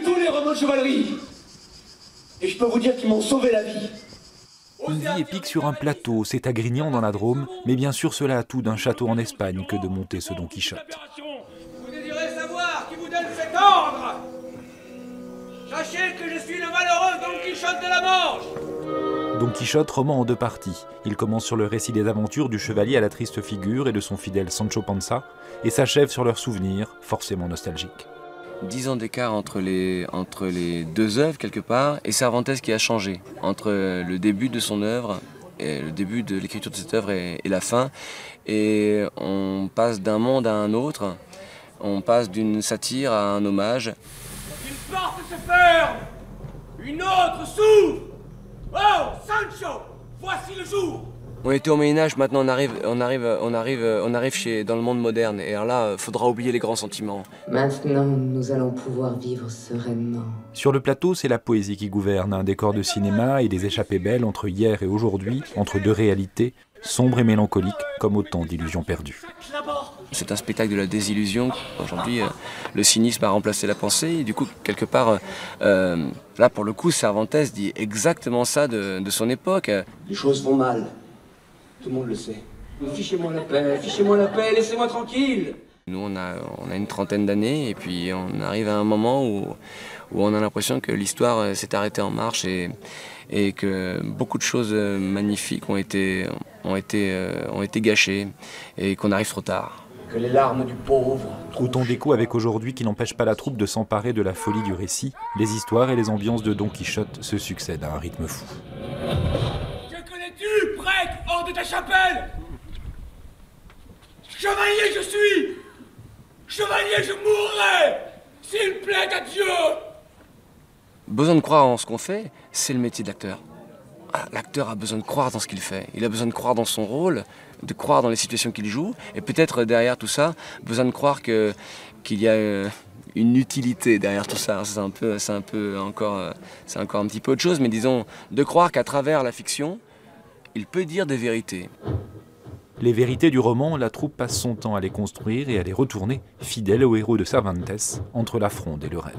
tous les romans de chevalerie. Et je peux vous dire qu'ils m'ont sauvé la vie. Une vie épique sur un plateau, c'est à Grignan dans la Drôme, mais bien sûr cela a tout d'un château en Espagne que de monter ce Don Quichotte. Vous désirez savoir qui vous donne cet ordre? Sachez que je suis le malheureux Don Quichotte de la Manche. Don Quichotte, roman en deux parties. Il commence sur le récit des aventures du chevalier à la triste figure et de son fidèle Sancho Panza, et s'achève sur leurs souvenirs, forcément nostalgiques. 10 ans d'écart entre les deux œuvres quelque part, et Cervantes qui a changé entre le début de son œuvre, et le début de l'écriture de cette œuvre et la fin. Et on passe d'un monde à un autre, on passe d'une satire à un hommage. Une porte se ferme, une autre s'ouvre. Oh, Sancho, voici le jour. On était au Moyen-Âge, maintenant on arrive dans le monde moderne. Et alors là, faudra oublier les grands sentiments. Maintenant, nous allons pouvoir vivre sereinement. Sur le plateau, c'est la poésie qui gouverne, un décor de cinéma et des échappées belles entre hier et aujourd'hui, entre deux réalités, sombres et mélancoliques, comme autant d'illusions perdues. C'est un spectacle de la désillusion. Aujourd'hui, le cynisme a remplacé la pensée. Et du coup, quelque part, là pour le coup, Cervantes dit exactement ça de son époque. Les choses vont mal. Tout le monde le sait. Fichez-moi la paix, laissez-moi tranquille. Nous, on a une trentaine d'années et puis on arrive à un moment où on a l'impression que l'histoire s'est arrêtée en marche et que beaucoup de choses magnifiques ont été gâchées et qu'on arrive trop tard. Que les larmes du pauvre. Autant d'écho avec aujourd'hui qui n'empêche pas la troupe de s'emparer de la folie du récit. Les histoires et les ambiances de Don Quichotte se succèdent à un rythme fou. Que connais-tu, prêtre, hors de ta chapelle? Chevalier je suis. Chevalier je mourrai, s'il plaît à Dieu. Besoin de croire en ce qu'on fait, c'est le métier de l'acteur. L'acteur a besoin de croire dans ce qu'il fait, il a besoin de croire dans son rôle, de croire dans les situations qu'il joue, et peut-être derrière tout ça, besoin de croire qu'il y a une utilité derrière tout ça. C'est encore un petit peu autre chose, mais disons, de croire qu'à travers la fiction, il peut dire des vérités. Les vérités du roman, la troupe passe son temps à les construire et à les retourner, fidèle au héros de Cervantes, entre la fronde et le rêve.